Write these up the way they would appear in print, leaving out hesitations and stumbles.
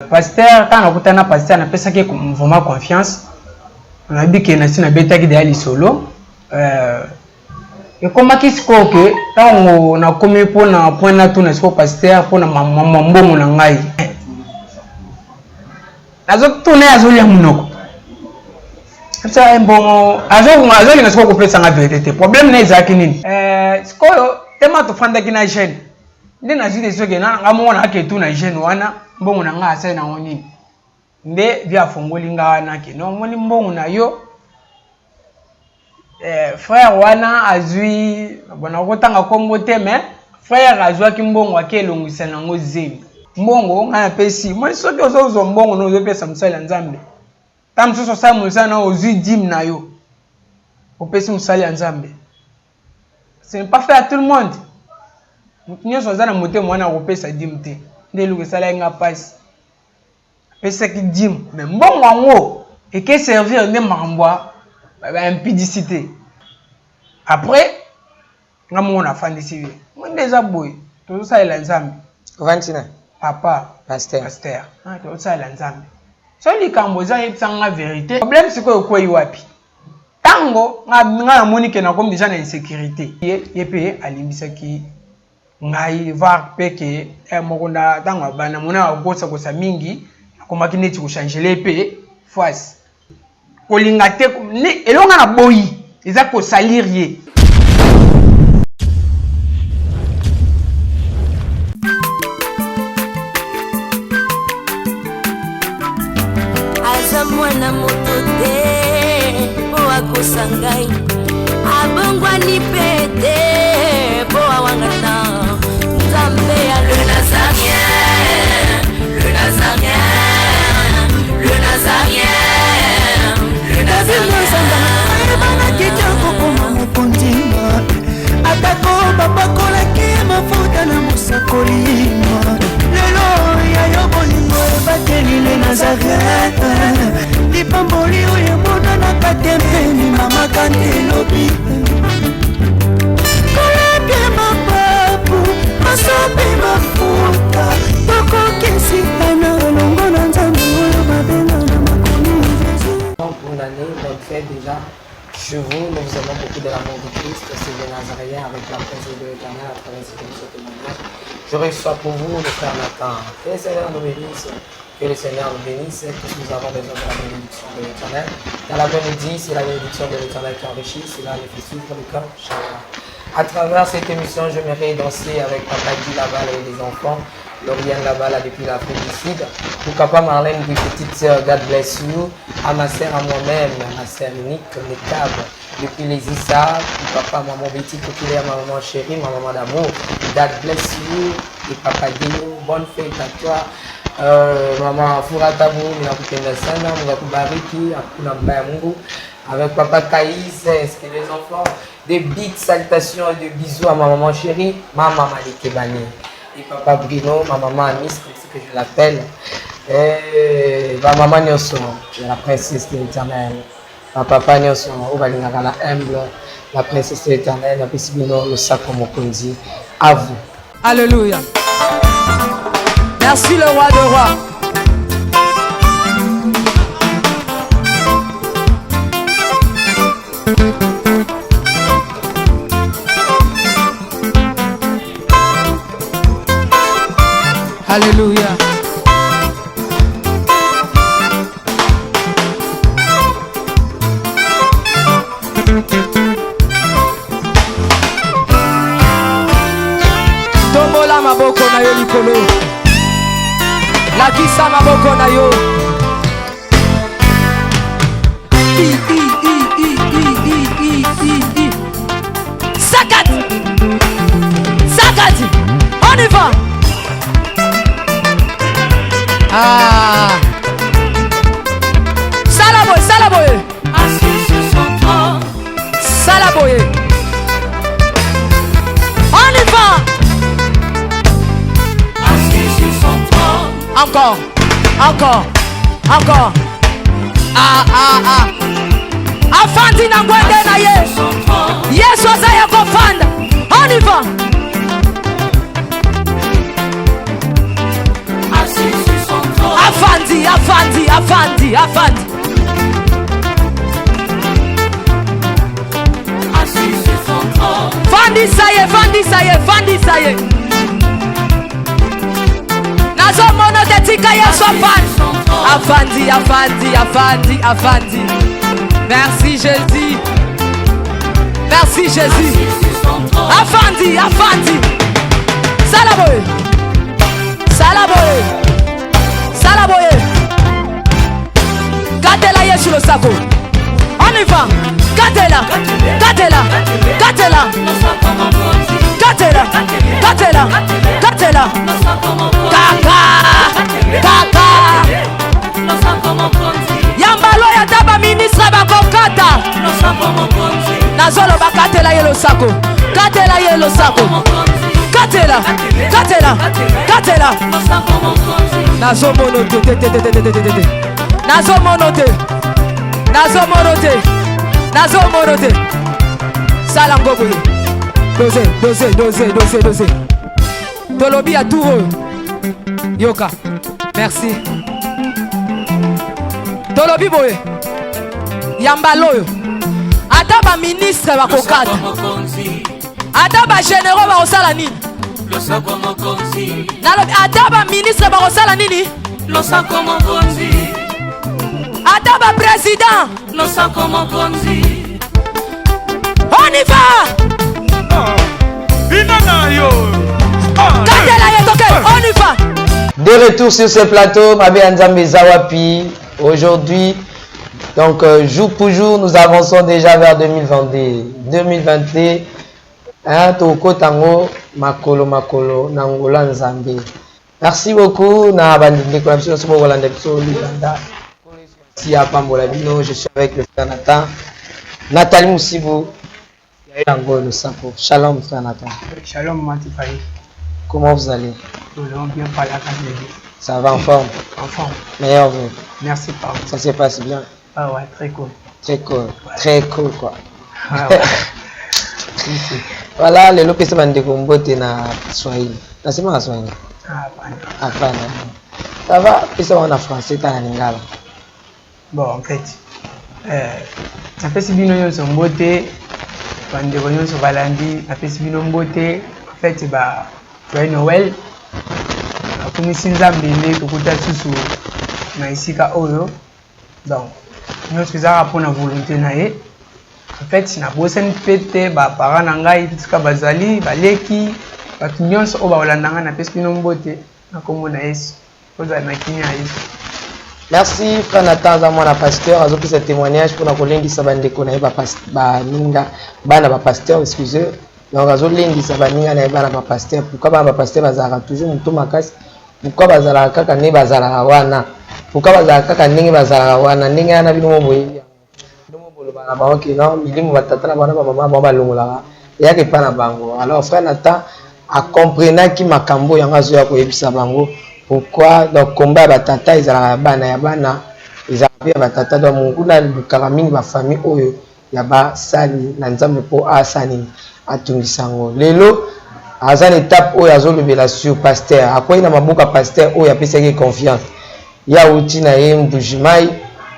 Pasteur, quand on a pasteur, on a pensé qu'on vraiment confiance. On a dit qu'il y a une bête qui est allée solo. Et comment qu'il se croit que quand on a commis pour un point là tout n'est-ce pas pasteur pour un maman bon on a ngaï. Azok tourner azok ya munoko. Ça bon azok n'est-ce pas couper ça la vérité. Problème n'est pas kinini. C'est quoi tellement de fanda qui na jeune. Ndi na zile zoge na ngamona ke tu na jeune wana mbongo na nga asa na woni. Nde via fongoli nga na ke no moni mbongo na yo. Frère wana azui bona kotanga kombo te mais frère azwa ki mbongo akelongisa nango zemi mbongo nga pesi moi soki ozo mbongo no zo pesa musala nzambe tam so sa musala ozui dim na yo opesi musala nzambe c'est pas fait à tout le monde mutinyo so zana mote mwana opesa dim te ndelu kesala nga passe pesa ki dim mais mbongo ngo et que servir ne mambwa impudicité. Après, on a fait des civils. On déjà boy. Tout ça est l'ensemble. Vantina. Papa. Pasteur. Tout ça est l'ensemble. Si on dit qu'on la vérité, le problème c'est quoi il wapi. Tango, on a monique na comme déjà une insécurité. Et puis à l'imisa qui ngai var peke mokonda tango bana mona okosa kosa mingi akoma kineti ko changer les pe face. Kolingate ne elonga na boyi eza ko salirie aza mwana moto te po akosangai abongwani pete po awangata nzambe ya le nazarien le nazarien le nazarien atako bapakolaki mafuta na mosakolima lelo ya yo bolingo ebateli le nazarete lipamboli oyo emonanaka te mpeni mama kante elobi kolapie mapapu masopi mafuta tokokisikana elongo na nzambe oyo babenga na makomi Pour l'année, donc fait déjà chez vous, nous avons beaucoup de l'amour de Christ, c'est le Nazarien avec la présence de l'Éternel à travers cette émission témoignage. Je reçois pour vous le frère Nathan. Que le Seigneur nous bénisse, que le Seigneur nous bénisse, tous nous avons besoin de la bénédiction de l'Éternel. Dans l'après-midi, c'est la bénédiction de l'Éternel qui enrichit, c'est là le fait suivre le cœur. À travers cette émission, j'aimerais danser avec Papa Guy Laval et les enfants. Lauriane Laval depuis l'Afrique du Sud. Pour Papa Marlène, puis petite sœur, God bless you. À ma sœur, à moi-même, à ma sœur unique, Nekab. Depuis les Issa, pour Papa, maman Betty, populaire, ma maman chérie, ma maman d'amour. God bless you. Et Papa Guillaume, bonne fête à toi. Maman Furatabu, Minakutenda Sana, Mugakubariki, Akuna Mbaya Mungu. Avec Papa Kaïs, est-ce que les enfants, des big salutations et des bisous à ma maman chérie, maman Malike Bani. Et Papa Bruno, ma maman Anis, comme c'est que je l'appelle. Et ma maman Nyoso, la princesse de l'Éternel. Ma papa Nyoso, Obalingaka la humble, la princesse de l'Éternel, la Pessibino, le sacre Mokondi. À vous. Alléluia. Merci le roi de rois. Alléluia. Tombola maboko na yo likolo. Lakisa maboko na yo. Sakati. Sakati. On y va. Ah, Salaboye, Salaboye. assis sur son trône Salaboye. On y va. assis sur son trône Encore, encore, encore. Ah, ah, ah. Afandi na ngwende na ye. son trône Yesu azaya kofanda. On y va. assis sur son trône afandi, afandi, afandi. Assis sur son trône. Fandi saye, fandi saye, fandi saye. Nazo mono te tika yeso afandi. Afandi, afandi, afandi, afandi. Merci Jésus. Merci Jésus. Afandi, afandi. Salaboye. Salaboye. Salaboye. Gatela yesu le sako. On y va. Gatela. Gatela. Gatela. Gatela. Gatela. Gatela. Kaka. Kaka. Yambalo ya taba ministre bakokata. Nazolo bakatela yelo sako. Katela yelo sako. Katela. Katela. Katela. Nazo monote. Nazo monote. Nazo monote. Nazo monote. Salango boye. Dosé. Tolobi à tout. Yoka. Merci. Tolobi boye. Yambaloyo. Ataba ministre bakokata. Ataba généraux bakosala nini? Ataba ministre bakosala nini? Ataba président. On y va. On y va. De retour sur ce plateau, Mabe Nzambe Zawapi. Aujourd'hui, donc jour pour jour, nous avançons déjà vers 2022. Hein, Toko Tango, Makolo, Nangola Nzambe. Merci beaucoup. Je suis avec le frère Nathan. Nathalie Moussibou. Shalom, frère Nathan. Shalom, Matifaï. Comment vous allez? Nous allons bien parler à Ça va en forme? En forme. Meilleur vœu. Merci, pardon. Ça se passe bien? Ah ouais, très cool. Très cool. Ouais. Très cool, quoi. Ah ouais. Voilà, les lopes sont de comboter na Swahili. Na c'est ma Swahili. Ah, pas. Ça va? Puis ça en français, t'as un lingala. Bon, en fait, ça fait si bien nous sommes beauté. Quand on est sur Valandi, ça fait si bien nous beauté. En fait, bah, joyeux Noël. Comme si nous avons des tout côté sous na ici ka oyo. Donc, nous faisons pour la volonté nae. En fait, si na bosen pété, bah, parents nangai, tout ka bazali, baleki, bah, kinyon so ba olandanga na pesi nous beauté. Na komo na yesu. Oza na kinya yesu. Merci frère Nathan Zamwana pasteur azoki ce témoignage pour na kolengi sabande ko na ba ninga bana ba pasteur excusez donc azolengi sabaninga na bana ba pasteur pourquoi ba pasteur bazara toujours muto makasi pourquoi bazala kaka ne bazala wana pourquoi bazala kaka ningi bazala wana ninga na bino boyi ndomo bolo bana ba ok non milimu batata bana ba mama ba balongola yake pana bango alors frère Nathan a comprendre ki makambo yanga zo ya ko yebisa bango. Pourquoi donc combat batata izala bana ya bana izala batata donc munguna lukaka mingi ba famille oyo ya ba sali na nzambe po asani atungisango lelo azan étape oyo azolobela sur pasteur akoyi na mabuka pasteur oyo apesaki confiance ya uti na ye mbujimai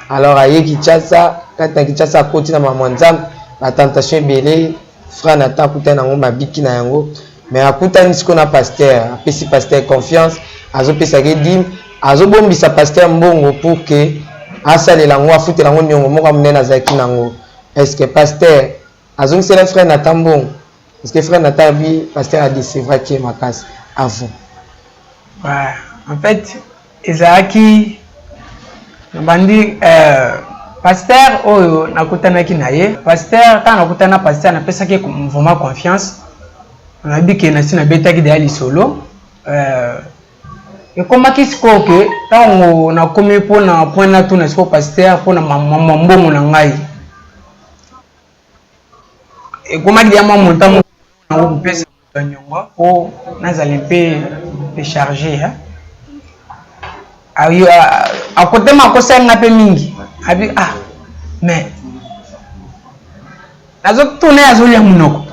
alors aye Kinshasa kata Kinshasa akoti na mama nzambe ba tentation ebele frère Nathan kutana ngo mabiki na yango mais akutani siko na pasteur apesi pasteur confiance azopesaki dim azobombisa pasteur mbongo pour que asalela ngo afutela ngo nyongo moko munene azaki nango. Est-ce que pasteur azongisela frère Nathan mbongo? Est-ce que frère Nathan bi pasteur a dit c'est vrai que makasi avant? Ouais, en fait ezaki bandi pasteur oyo nakutanaki na ye pasteur quand nakutana pasteur napesaki vraiment confiance on a dit que na sina betaki de ali solo et comme qui siko que tant na komi pour na point na tout na siko pasteur pour na mbongo na ngai et comme qui ya maman montant na ko pesa nyongo po nazali pe charger hein à côté ma ko senga pe mingi abi ah mais nazo tourner azoli ya munoko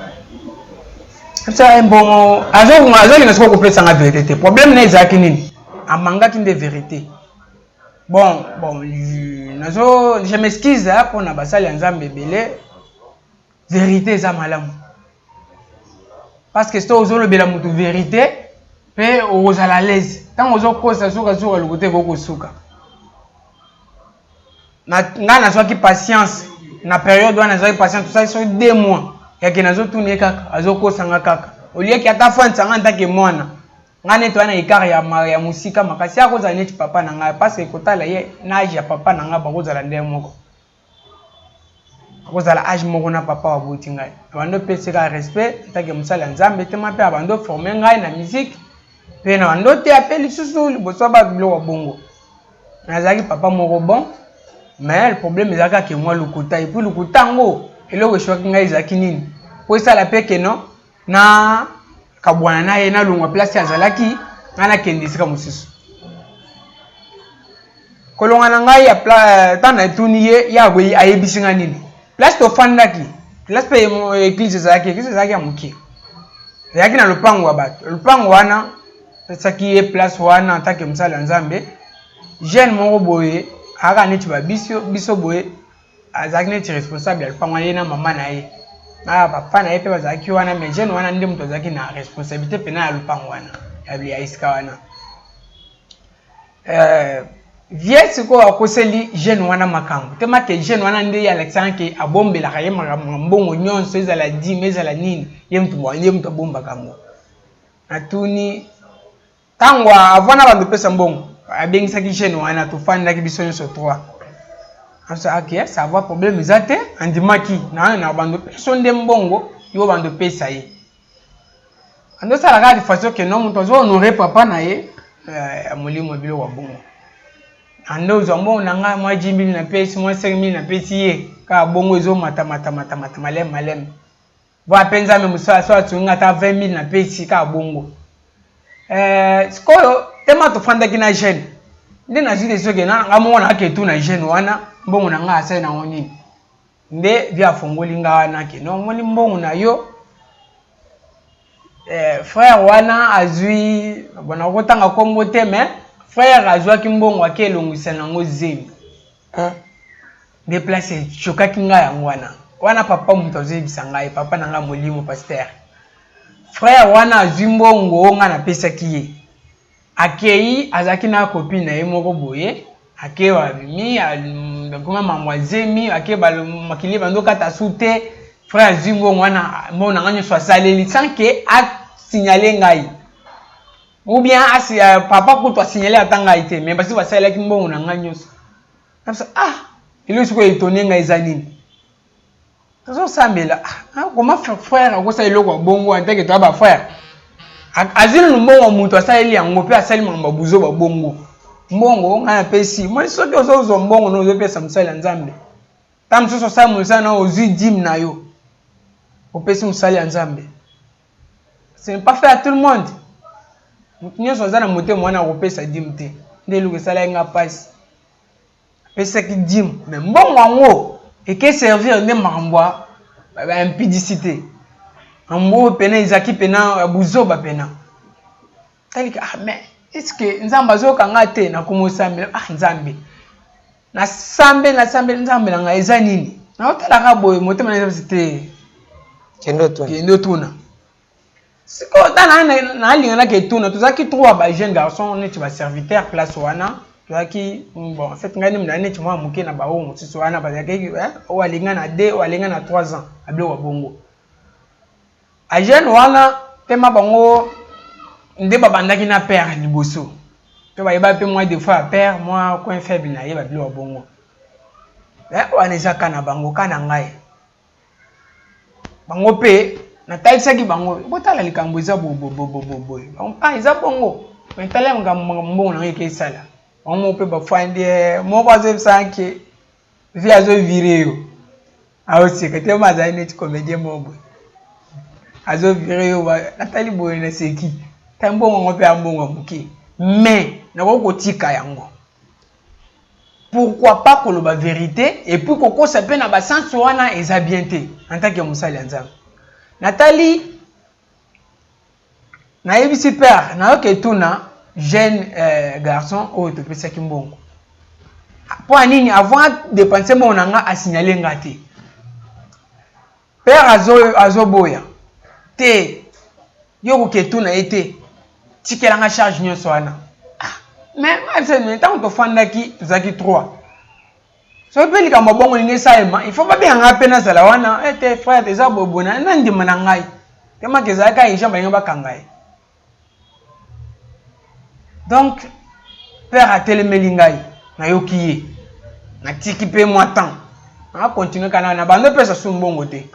ça bon azoli na siko ko pesa nga vérité problème na ezaki nini amanga ki de vérité Bon, je m'excuse pour na basali nzambe belé. Vérité za malamu. Parce que c'est aux bela mutu vérité, mais aux à l'aise. Tant aux causes suka le côté koko suka. Na soit qui patience, na période où na soit patience tout ça sur 2 mois. Ya ke nazo tourner kaka, azoko sanga kaka. Au lieu ki ata fond sanga ntake mwana. Ngane to ana ikar ya musika makasi ya koza neti papa na nga parce que kotala ye na age ya papa na nga ba kozala ndé moko. Kozala age moko na papa wa boti ngai. Bando pese ka respect, ntake musala nzambe te mape abando former ngai na musique. Pe na bando te appeli susu liboso ba bilo bongo. Nazaki papa moko bon, mais le problème ezaka ke moi lukuta et puis lukuta ngo eloko shoki ngai ezaki nini. Po ça la pe ke non na kabwana na ye na lungwa place ya zalaki ngana kendisika mususu. Kolonga na ngai ya tana tuniye ya bwe ayebisinga nini. Place to fandaki. Place pe église zalaki ya muki. Zalaki na lupango wa bato. Lupango wana saki e place wana atake msala nzambe. Jeune moko boye aka neti ba biso boye azaki neti responsable ya lupango ye na mama na ye. Na papa na ye pe bazaki wana mais jeune wana nde muto azaki na responsabilité pena ya lupango wana. Ya bli ya iska wana. Vieux ko akoseli jeune wana makambo. Tema ke jeune wana nde ya Alexandre ke abombela kaye mbongo nyonso ezala 10 ezala nini. Ye muto bomba kango. Atuni tango avana bandu pesa mbongo. Abengisaki jeune wana tofandaki biso nyonso 3. Asa ok, ça va problème ezate andimaki na bandu pesa nde mbongo yo bandu pesa ye. Ando sala ka de façon que non muto zo honorer papa na ye molimo bilo wa bongo. Ando zo mbongo nanga mwa 10,000 na pesa mwa 5,000 na pesa ye ka bongo ezo mata malem. Ba penza me musa so atunga ta 20,000 na pesa ka bongo. Sikoyo tema tofandaki na jeune. Nde na zile soke na ngamona ke tu na jeune wana mbongo na nga asai na woni. Nde via fongoli nga wana ke no moni mbongo na yo. Frère wana azui bona kotanga kombo te mais frère azwa ki mbongo ake longisa nango zemi. Déplacer chokaki nga yango wana. Wana papa muto azebisa ngai papa na nga molimo pasteur. Frère wana azwi mbongo nga na pesa kiye. Akei azaki na copine na ye moko boye. Ake wa mi comme mademoiselle ake ba makili bando kata sute. Frère azwi mbongo wana mbona nga nyoso asaleli sans que a signaler ngai. Ou bien papa kuto signaler atanga ite mais basi basala ki mbongo na nga nyoso. Il est étonné ngai zanini. Tazo sambela comment frère akosa eloko bongo anteke to ba frère. Azili mbongo muto asali yango pe asali mamba buzo ba bongo. Mbongo nga pesi. Moi soki ozo mbongo no zo pesa musala nzambe. Tam so sa musala na ozi dim na yo. Opesi musala nzambe. Ce n'est pas fait à tout le monde. Nous sommes dans le moteur moi na opesa dim te. Nde luke sala nga passe. Pesa ki dim mais mbongo ngo et que servir ne mambwa impudicité. Ambo pena izaki pena buzo ba pena. Talika mais est-ce que nzamba zo kanga te na kumusambela nzambe. Na sambe nzambe nga eza nini? Na otala ka boy motema na c'était kendo tuna. Siko tana na linga na ke tuna tuzaki 3 ba jeune garçon neti ba serviteur place wana. Tuzaki bon en fait ngani mna neti mwa muke na ba wo mutsi wana ba yake o alinga na 2 o alinga na 3 ans ablo wa bongo. A jeune wana tema bango nde babandaki na père liboso. Pe ba yeba pe moi des fois père moi coin faible na yeba bilo wa bongo. Wana ezaka na bango kana ngai. Bango pe na taisaki bango botala likambo eza bobo. Eza bongo. Mais tala mbongo na ngeke sala. Bango pe ba fande mo ba zo sanke via zo vireo. Awo sekete mazai net comédien mobo. Azo vireo ba natali boye na seki. Tambongo ngope ambongo muke. Mais na ko tika yango. Pourquoi pas koloba vérité et puis koko ça pe na ba sens wana eza bien te en tant que musali nzambe. Nathalie na yebisi père na ok tuna jeune garçon o to pesa kimbongo. Pour nini avant dépenser mon anga a signaler ngati. Père azo boya. Te yo ko tout na été. Tikela nga charge nyonso wana. Mais c'est tant to fandaki tozaki 3. So pe likambo bongo lingi salema, il faut pas bien nga pena sala wana, ete frère teza bobona na ndima na ngai. Tema kezaka injamba nga bakangai. Donc père a telemeli ngai na yokiye. Na tiki pe moi temps. Na continuer kana na bando pesa sumbongo te.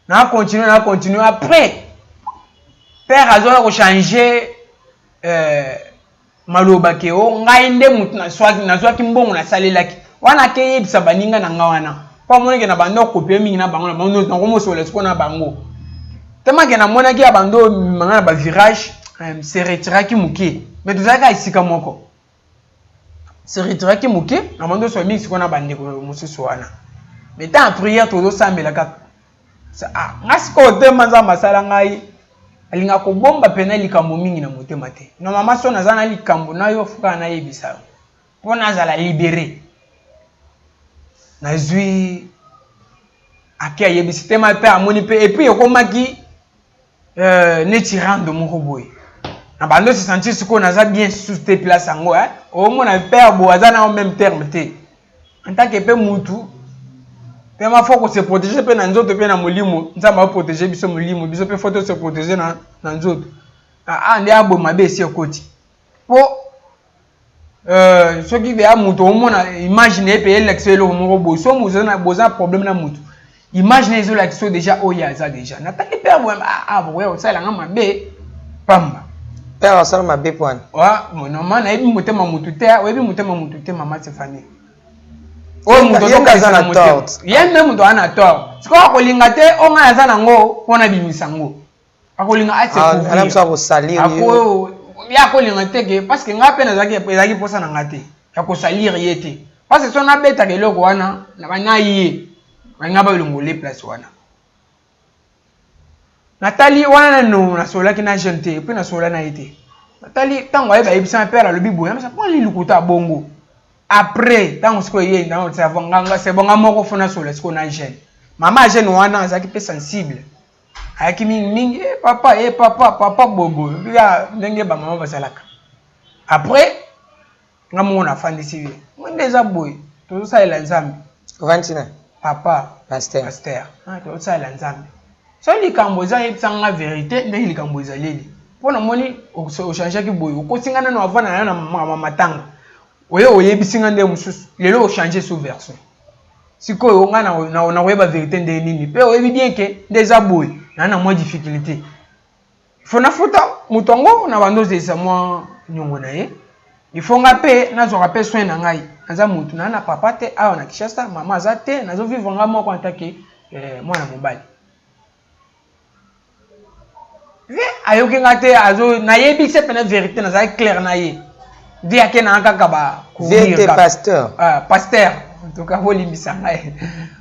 Na continuer après. Père azo ko changer maloba ke o ngai nde mutu na swaki mbongo na salelaki. Wana ke yebisa baninga na nga wana. Pa moneke na bando kopie mingi na bango na bando na komo sola siko na bango. Tema ke na mona ki abando manga na ba virage se retiraki muke. Mais tozaka isika moko. Se retiraki muke na bando so mingi siko na bandeko mususu wana. Mais tant prière todo sambela kaka. Ah, ngasiko te manza masala ngai. Alinga ko bomba pena likambo mingi na motema te. Na mama so nazana likambo na yo fuka na yebisa. Pona za la libérer. Nazui akia yebisi te ma pe amoni pe et puis yokomaki ne tirando mon roboy. Na bando se sentir ce qu'on a bien sous tes places ango hein. Au moins na père boazana en même terme te. En tant que pe mutu pe ma faut se protéger pe na nzoto pe na molimo. Nzamba protéger biso molimo, biso pe faut se protéger na nzoto. Ah ndi abo mabe si okoti. Po ce qui veut mutu au moins imaginer pe l'excelo mon robot. So muzana boza problème na mutu. Imaginez zo l'action déjà oyaza déjà. Na taki père bo ouais ça la ngama be pamba. Père ça ma be point. Wa monoma na ebi mutema mutu te, ebi mutema mutu te mama Stéphanie. Oh mutu to kaza na mutema. Yende mutu ana tort. Siko akolinga te o nga aza nango pona bimisango. Akolinga ase ko. Ana msa ko salir. Ako ya kolinga te ke parce que nga pe na zaki posa na ngate. Ya ko salir yete. Parce que sona beta ke loko wana na bana yi. Nga ba longole place wana. Nathalie wana no na sola ki na gente puis na sola na été. Nathalie tango ayeba yebisa père le bibo ya ça prend li lukuta bongo. Après tango siko yé na ça vanga c'est bonga moko fona sola siko na jeune. Mama jeune wana azaki pe sensible. Ayaki mingi papa bobo. Ya ndenge ba mama basalaka. Après nga mo na fandisi bi. Ndeza boy to ça ela nzambe. Vantina. Papa, pasteur. Ah, tu as la nzambe. So li kamboza yebsanga vérité, ndenge li kamboza leli. Pona moni o changer ki boyo. Ko singana no avana na mama matanga. Oye oyebisinga nde mususu. Lelo o changer sous version. Sikoyo nga na weba vérité nde nini. Pe oyebi bien ke ndeza boy. Na moins difficulté. Fona futa mutongo na bandoze sa moi nyongo na ye. Il faut ngape na zo rappel soin na ngai. Naza mutu na papa te awa na Kishasa, mama za te nazo vivre nga moko antake mwana mobali. Ve ayoki ngate azo na yebise pena vérité na za clair na ye. Dia ke na kaka ba vérité pasteur. Pasteur. En tout cas voli bisanga.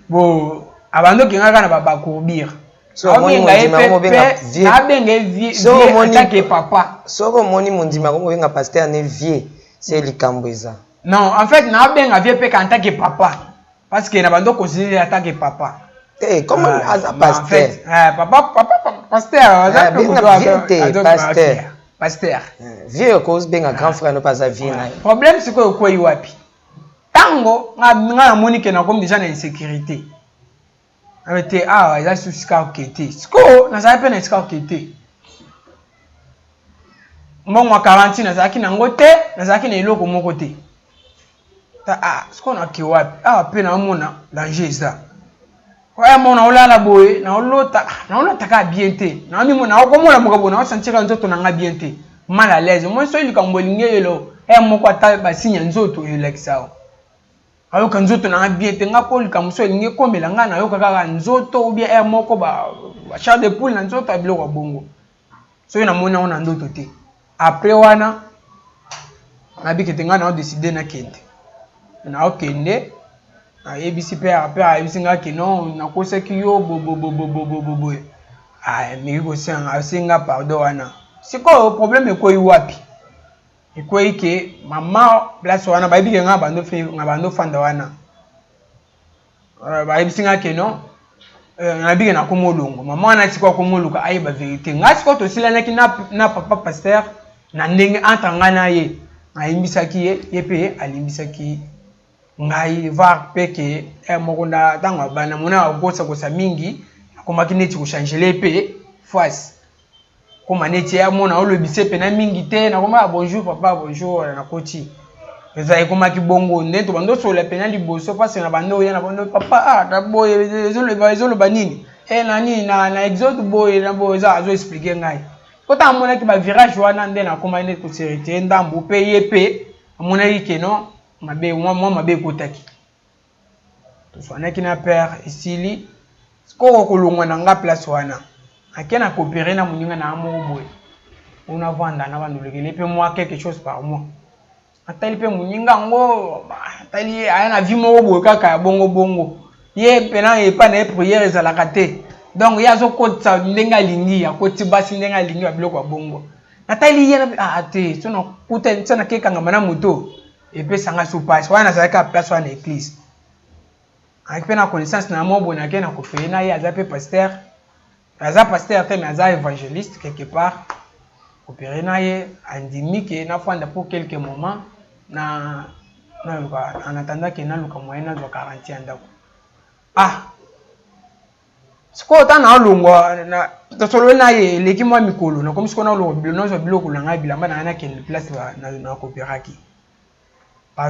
Bo abando ki ngaka na ba courbir. So moni mondima ko benga vieux. Abenge vieux. So moni ke papa. So moni mondima ko benga pasteur ne vieux. C'est likambweza. Non, en fait, na ben avie pe en tant que papa. Parce que na bando considéré en tant que papa. Eh, comment as pasteur? En fait, papa pasteur, pasteur. Vieux cause ben un grand frère no pas à vie na. Problème c'est quoi wapi? Tango nga moni que na comme déjà na insécurité. Arrêtez ça souci ka okete. Sko na ça pe na ska okete. Mbongo 40 na zaki na ngote, na zaki na eloko moko te. Ce qu'on a qui wapi pe na mona danger ça. Kwa mona olala boye na olota ka bien te. Na mi mona okomona moko na sentir nzoto na nga bien te. Mal à l'aise. Moi so likambo lingelo moko ata ba sinya nzoto elekisao. Ayo ka nzoto na nga bien te nga ko likambo so linge komela nga na yo kaka nzoto ou bien moko ba char de poule na nzoto abiloko bongo. So na mona ona ndoto te. Après wana nabi ketenga na décider na kende. Na okende na yebisi père ayebisinga ke non na koseki yo bo mi ko senga pardon wana. C'est quoi le problème ko wapi? Iko que maman place wana ba bi nga bando fanda wana. Ba bisinga ke non. Na bi na komolongo. Maman na tikwa komoluka ayi ba vérité. Ngati ko to silana ki na papa pasteur na ndenge antanga na ye. Ayimbisaki ye pe alimbisaki ngai va peke mokunda tanga bana mona gosa gosa mingi akoma kineti ko changer pe face koma neti ya mona olobise pe na mingi te na koma bonjour papa bonjour na koti eza ekoma ki bongo ndento bando sola pe na liboso parce na bando ya na bando papa da boy ezolo banini nani na exode boy na boy za azo expliquer ngai kota mona ki ba virage wana nde na koma neti ko serite ndambu pe ye pe mona yike non mabe moi mabe kotaki to swana kina père isili ko kolongwa na nga place wana akena coopérer na muninga na amour boy on a vendre na bandolekele pe moi quelque chose par mois atali pe muninga ngo atali ayana vie mo boy kaka bongo ye pena e pa na prière ezalaka te donc ya zo kotsa ndenga lingi ya koti basi ndenga lingi ya biloko bongo natali ye na te sona kuta sona kekanga mana moto et puis ça sous passe wana ça ka place wana église avec pena connaissance na mobo na kena ko fe na ya za pe pasteur te mais za évangéliste quelque part opérer na ye andimi ke na fanda pour quelques moments na en attendant que na luka moyen na 40 ans ndako siko ta na longwa na to solo na ye leki mo mikolo na comme siko na lo biloko na ngai bilamba na ken place na coopéraki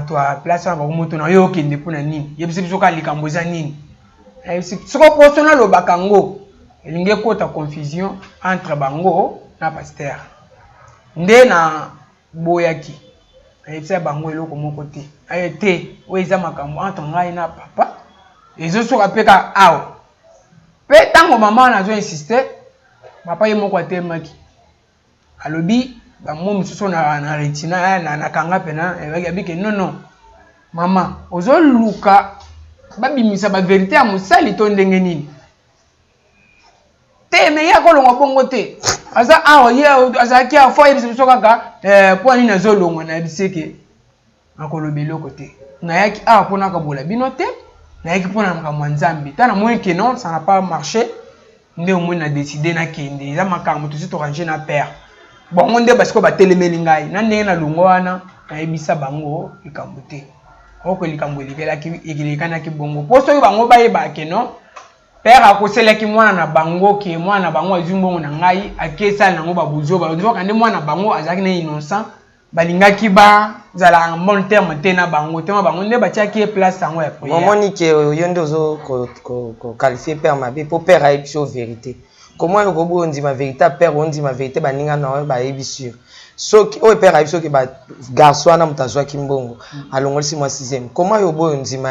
toi place en moto na yo kende pona nini yebisi biso ka likambo za nini siko posona lo bakango elinge kota confusion entre bango na pasteur nde na boyaki ayetsa bango eloko moko te ayete oeza makambo entre ngai na papa ezo soka peka awo pe tango mama na zo insister papa ye moko atemaki alobi ba mo mususu na retina na kanga pena ebiki non mama ozo luka babimisa ba vérité ya musali to ndenge nini te me ya kolongo bongo te aza ye azaki a fois biso kaka po ni nazo longo na biseke akolobi loko te na yaki pona ka bola bino te na yaki pona makambo nzambi tana moins que non ça n'a pas marché nde au moins na décider na kende za makambo to to ranger na père bon nde parce que ba telemeli ngai na ndenge na longo wana na ebisa bango likambo te oko likambo likela ki bongo poso yo bango bayeba ke non père akoselaki mwana na bango ke mwana na bango azumbongo na ngai akesa nango babuzo ba nde mwana bango azaki na innocent balingaki ba zala en bon terme te na bango te bango nde batiaki place yango ya prière momoni ke yo nde ozo ko qualifier père mabe po père a ebiso vérité comment yo kobo ndi ma vérité père on dit ma vérité baninga na ba ebisur soki o père a ebiso ke ba garçon na mutazwa kimbongo alongolisi moi 6e comment yo bo ndi ma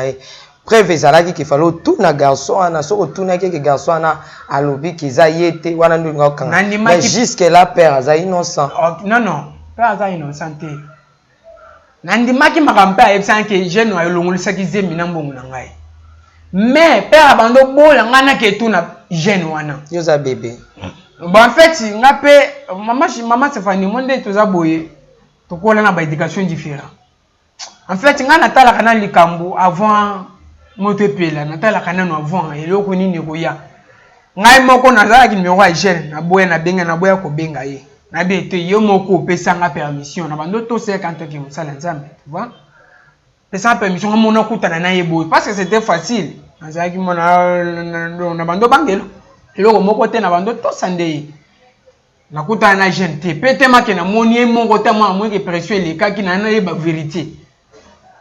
preuve ezalaki ke falo tout na garçon ana soko tuna ke garçon ana alobi ke za yete wana ndo ngokanga mais jusque là père aza innocent non père aza innocent te nandimaki makampe ayebisanga ke jeune oyo longolisaki zemi na mbongo na ngai mais père abando bola nga na ke tuna jeune wana yo za bébé bon en fait nga pe maman Stéphanie monde toza boye tokola na ba éducation différent en fait nga natala kana likambo avant moto pela natala kana no avant eloko nini ko ya ngai moko nazala ki numéro ya jeune na boya na benga na boya ko benga ye na bete yo moko pesa nga permission na bando to 50 ki musala nzambe tu vois pesa permission ngamo kutana na ye boy parce que c'était facile nazala ki mona na bando bangelo eloko moko te na bando to sande na kutana na jeune te pete make na moni moko te moi ke pression elekaki na na ye ba vérité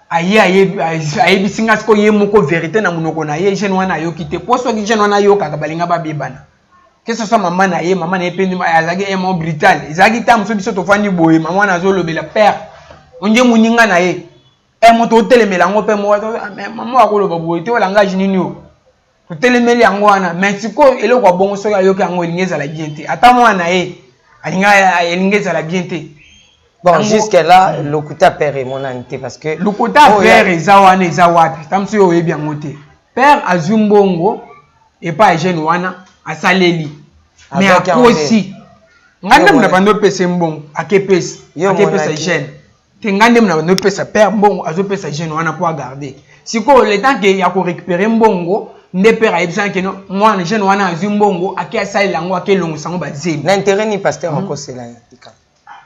aye bisinga siko ye moko vérité na munoko na ye jeune wana yo kite poso ki jeune wana yo kaka balinga ba bebana que ce soit maman na ye pendi azaki emo brutal ezaki ta muso biso to fandi boye maman na zo lobela père onje muninga na ye moto telemela ngo pe mo maman akoloba boye te langage nini yo to telemeli yango wana mais siko eloko bongo so ya yoki yango elingeza la bien te ata mwana na ye alinga elingeza la bien te. Bon, jusque là, le côté père est mon ante parce que le côté père est zawane et zawati. Tam si oye bien monté. Père azumbongo et pas jeune wana a saleli. Mais à aussi. Nganda mna pando pese mbongo, ake pese jeune. te ngande mna no pesa père mbongo azo pesa jeune wana pour garder siko le temps que ya ko récupérer mbongo nde père ayebisa ke no mwana jeune wana azu mbongo aki asali lango akelongo sango bazemi na intérêt ni pasteur akosela tika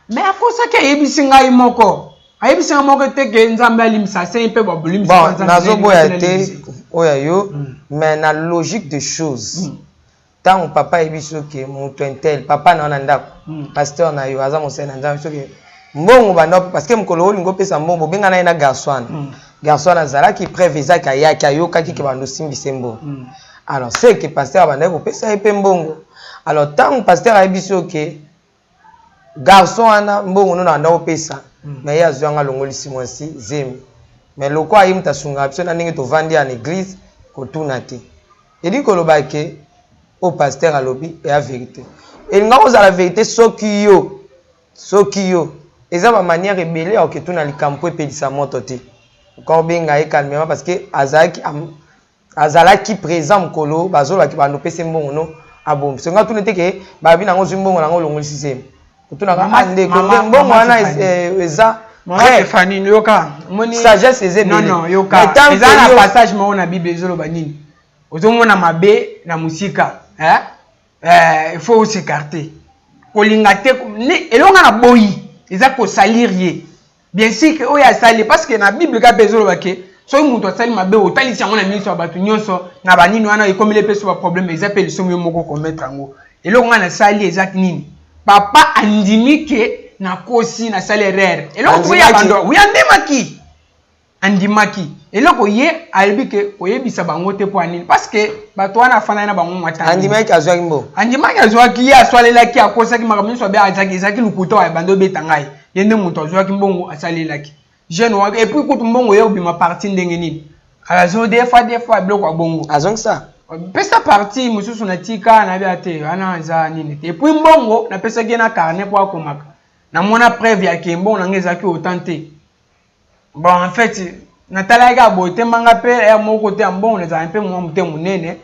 mais akosa ke ayebisi ngai moko ayebisi ngai moko te ke nzambe alimisa se pe ba bulimisa bon nazo boya te oya yo mais na logique de choses tant papa ayebiso ke muto intel papa na ndako pasteur na yo aza mosena nzambe soki mbongo bando parce que mkolo olingo pesa mbongo benga na ina garçon garçon azala ki prévisa ka yaki ayoka ki ke bando simbi sembo alors c'est que pasteur banda ko pesa epe mbongo alors tant pasteur ayebiso ke garçon ana mbongo no na pesa mais ya zwanga longolisi mwasi zemi mais loko ayi mtasunga biso na ndenge to vandi en église ko tunate edi ko lobake au pasteur alobi et la vérité et nga oza la vérité soki yo eza ba manière rebelle au que tout na likampo e pelisa moto te ko benga e calmement parce que azalaki présent mkolo bazola ki bando pese mbongo no abom so nga tunete ke ba bi nango zimbongo nango longolisi zemi tuna ka ande ko mbongo wana eza Stéphanie yoka moni sagesse eze non yoka eza na passage mo na bible ezolo banini ozomona mabe na musika il faut s'écarter kolinga te elonga na boyi eza ko salir ye bien sûr que oya sali parce que na bible ka bezolo bake so muto asali mabe otalisi yango na miso ya bato nyonso na banini wana ekomele pe so ba problème eza pe lisomo moko ko mettre yango elonga na sali eza nini papa andimi ke na kosi na salaire eloko ya bando uyandemaki andimaki eloko ye albi ke oyebisa bango te po anini parce que bato wana fana na bango mwata andimaki azwaki mbo andimaki azwaki ye aswalelaki akosaki makambo so be azaki ezaki lukuto ya bando beta ngai yende muto azwaki mbongo asalelaki jeune wa et puis kutu mbongo ye obima parti ndenge nini azo des fois bloko ya bongo azong ça pesa parti mususu na tika na bia te ana za nini te et puis mbongo na pesa gena carnet po akomaka na mona preuve ya kembo na ngezaki autant bon en fait natala ga bote manga pe ya moko te mbongo na za un peu mo mte munene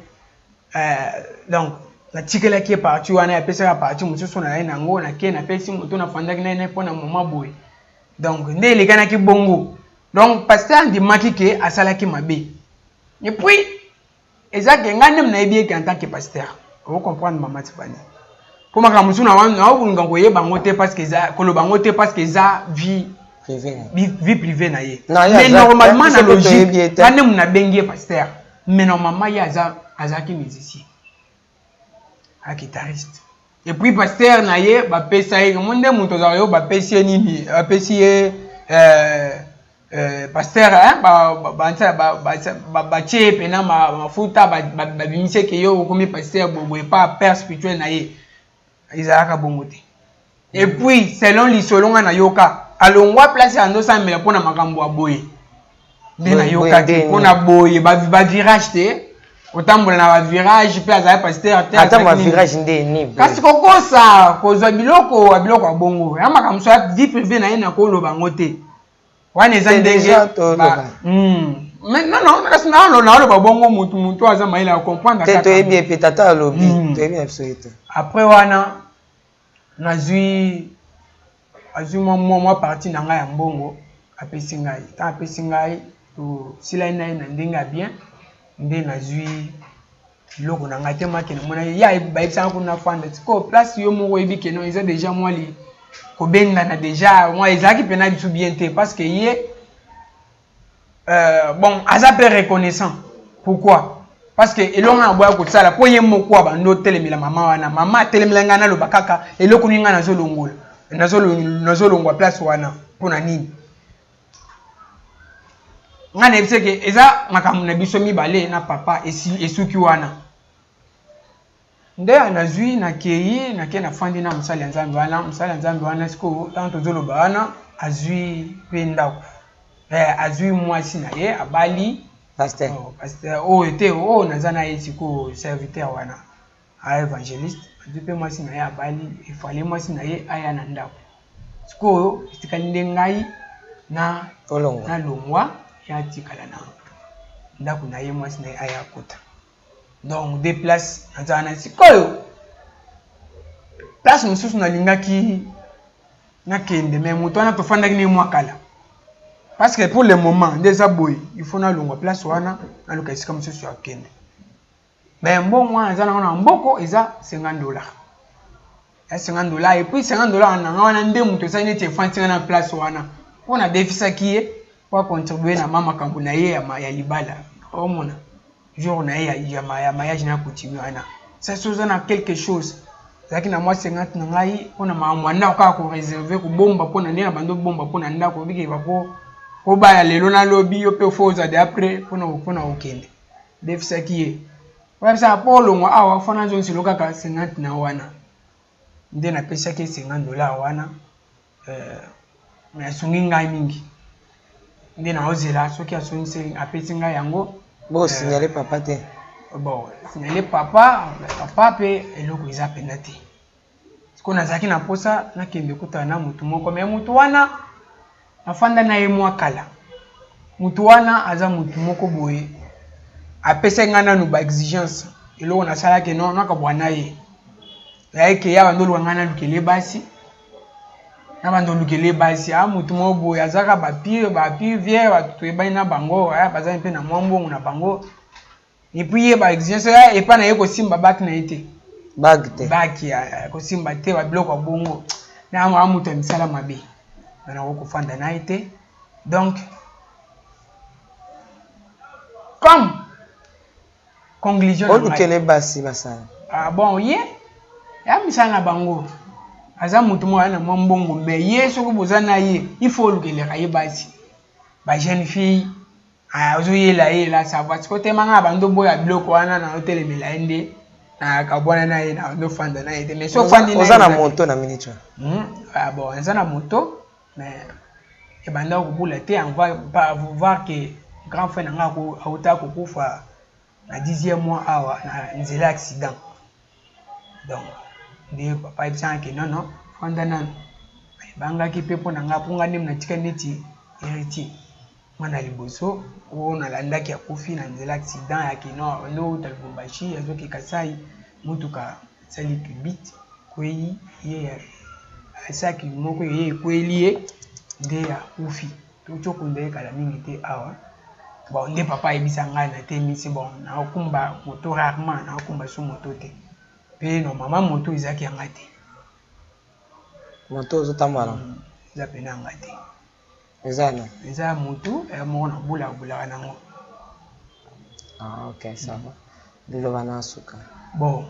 donc na tikela ki parti wana ya pesa ya parti mususu na ina ngo na ke na pesi moto na fandaki na ina pona mama boy donc ndele kana ki bongo donc pasteur ndi makike asalaki mabe et puis ezaki ngane na ebiye en tant que pasteur vous comprendre maman Tiffany pour ma kamusu na wana au ngango ye bango te parce que za kolo bango te parce que za vie privée na ye mais normalement na logique ngane mna bengie pasteur mais normalement ya azaki musicien a guitariste et puis pasteur na ye ba pesa ye monde muto za yo ba pesa nini ba pesa pasteur ba chepe na mafuta ba bimise ke yo komi pasteur bobo pas père spirituel na ye izaka bongo te et puis selon lisolonga na yoka alongwa place ando sambela pona makambo aboye nde na yoka te pona boye ba virage te otambola na ba virage pe azaya pasteur te ata ba virage nde ni kasi kokosa kozwa biloko abongo ya makambo so ya vie privée na ye na koloba ngo te wana eza ndenge mais non kasi na oloba bongo mutu aza maila ya comprendre te toyebi epe tata alobi toyebi na biso ete après wana nazwi mwa parti na ngai ya mbongo apesi ngai tant apesi ngai tosila na ye na ndenge ya bien nde nazwi biloko na ngai te make na mona ya bayebisanga kuna fanda siko place yo moko oyebi keno eza déjà mwali kobengana déjà mwa ezalaki mpena biso bien te parce que ye bon aza pe reconnaissant pourquoi parce que elonga na boya kosala po ye moko abando telemela mama wana mama telemela ngana loba kaka eloko ninga nazolongola nazolongwa place wana pona nini ngana ebiseke eza makambo na biso mibale na papa esuki wana nde nazwi nakei nake nafandi na mosali ya nzambe wana siko tanto tozoloba wana azwi mpe ndako azwi mwasi na ye abali pasteur oyo te oyo naza na ye siko serviteur wana évangéliste azwi mpe mwasi na ye abali efale mwasi na ye aya na ndako sikoyo etikali nde ngai na longwa ya tikala na ndako na ye mwasi na ye aya kota donc des places naza na sikoyo place mosusu nalingaki nakende mais moto wana tofandaki ne mwa kala parce que pour le moment déjà boy il faut na longwa place wana na luka isika mosusu ya kende mais mbongo wana eza na mboko eza $50 ya $50 et puis $50 na wana nde moto eza neti efantinga na place wana mpona defisaki ye po acontribue na mama makambo na ye ya libala omona jour na ye ya mariage na coutume wana ça chose na quelque chose zaki na moi 50 na ngai mpona makambo anda kaka koreserve kobomba mpona nde na bando bomba mpona ndako biki bako kobaya lelo na lobi yo mpe fo ozade après mpona okende defisaki ye wabisa po olongwa awa fona nzongisilo kaka 50 na wana nde napesaki $50 wana me asungi ngai mingi nde naozela soki asungisi apesi ngai yango Bon, signaler papa te. Bon, signaler papa mpe eloko eza pena te siko nazalaki na posa nakende kutana na mutu moko me mutu wana afanda na ye mwa kala mutu wana aza mutu moko boye apesa ngai nanu ba exigence eloko nasalaki non nakabwana ye yayeke ya bandoluka ngai nalukele basi na bandolukele basi mutu moko boye azaka bapire vie bato ebani na bango bazali mpe na mwa mbongo na bango epuis ye ba exigence epa na ye kosimba baki na ye te baki kosimba te babiloko ya bongo na mutu ya misala mabe nanako kofanda na ye te donc comme conclusion olukele basi basala bon ye ya misala na bango aza mutu moko na mwa mbongo mais ye soki boza na ye il faut olukeleka ye basi ba jeune fille ozoyela savoir siko temanga bando boya biloko wana na otelemela ye nde na kabwana na ye na ondofanda na ye te mais sofandi oza na moto na minitra bon eza na moto mais ebanda kobula te voir que grand frère nanga auta kokufa na 10e mois awa na nzela accident donc nde papa ebisangaki non fanda nano ebangaki mpe mpo na nga mpo nga nde natika neti héritier mwana liboso oyo nalandaki akufi na nzela accident ya kino ndo outa Lubumbashi azoki Kasai mutuka sali kubit kwei ye asaki moko ye kweli ye nde akufi tochokunda ye kala mingi te awa bon nde papa ebisa ngai na te misi bon na okumba moto rarement na okumba so moto te pe no mama moto ezaki yanga te moto ozotambola eza pena yanga te eza motu moko na bulabulaka nango ok ça va liloba na suka bon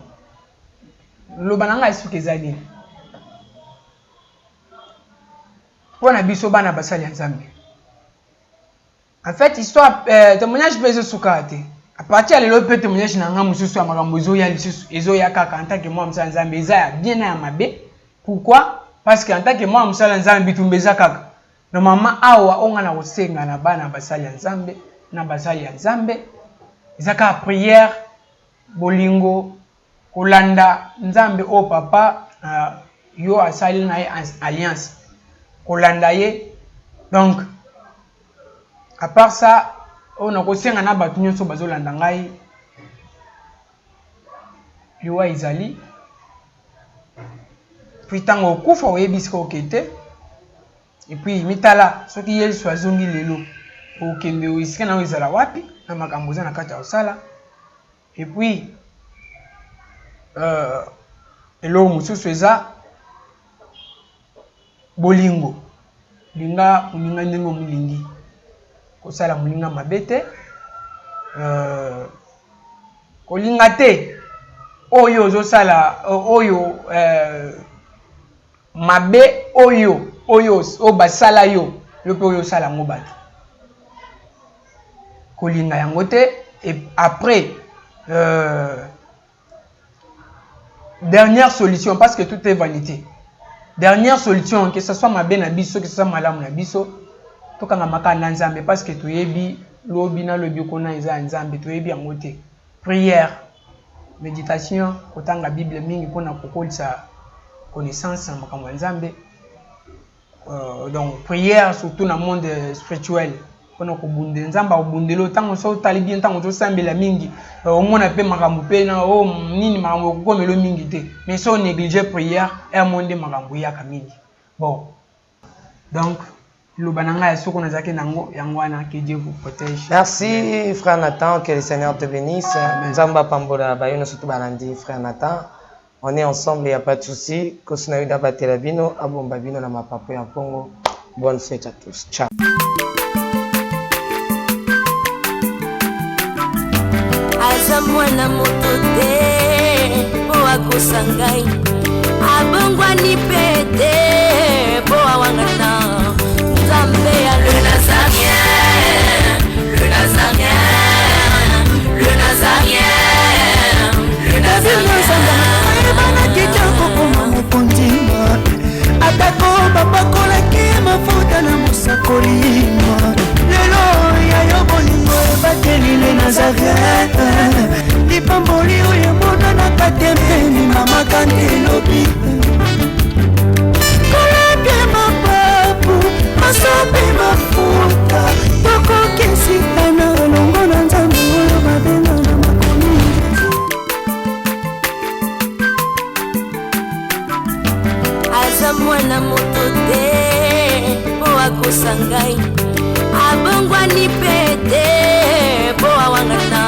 liloba na ngai suka eza nini mpona biso bana basali ya Nzambe en fait histoire témoignage mpe ezosukaka te à partir ya lelo mpe témoignage na ngai mosusu ya makambo ezoya lisusu ezoya kaka en tant que mwa mosala Nzambe eza ya bien na ya mabe pourquoi parce que en tant que mwa mosala Nzambe bitumba eza kaka normalement awa onga na kosenga na bana basali ya Nzambe na basali ya Nzambe eza kaka prière bolingo kolanda Nzambe o papa yo asali na ye alliance kolanda ye donc à part ça on a kosenga na bato nyonso bazolanda ngai liwa ezali puis ntango okufa oyebisika okete et puis mitala soki Yesu azongi lelo okende esika na ezala wapi na makambo eza na kati ya osala et puis eloko mosusu eza bolingo linga moninga ndenge omolingi kosala moninga mabe te kolinga te oyo ozosala oyo mabe oyo basala yo mpe oyo osala yango bato kolinga yango te et après dernière solution parce que tout est vanité dernière solution que ce soit mabe na biso que ce soit malamu na biso tokanga maka na Nzambe parce que toyebi lobi na lobi kona eza Nzambe toyebi yango te prière méditation kotanga Bible mingi mpona kokolisa connaissance na makambo ya Nzambe donc prière surtout na monde spirituel mpona kobunde Nzambe akobundela ntango so otali bien ntango tosambela mingi omona mpe makambo mpe na nini makambo ekokomela mingi te mais so néglige prière monde makambo eyaka mingi bon Donc, le bananga est ce qu'on a dit que Dieu vous protège. Merci frère Nathan, que le Seigneur te bénisse. Nzamba Pambola Bayono surtout Balandi frère Nathan. On est ensemble, il n'y a pas de souci. Kosuna Yuda Batelabino, Abombabino na Mapapo ya Congo. Bonne fête à tous. Ciao. Aza mwana moto te po akosangai abongwani pete po awangana Nzambe ya le Nazarien, le Nazarien, le Nazarien, le Nazarien. Bana kitoko koma mokondima atako bapakolaki mafuta na mosakolima lelo ya yo bolingo ebateli le Nazareth lipamboli oyo mona na katembeni mama kandelobi kolapye mapapu masope mafuta tokokesikana longo na Nzambe oyo babenga na makomi aza mwana moto te po akosangai abongwani pete po awangana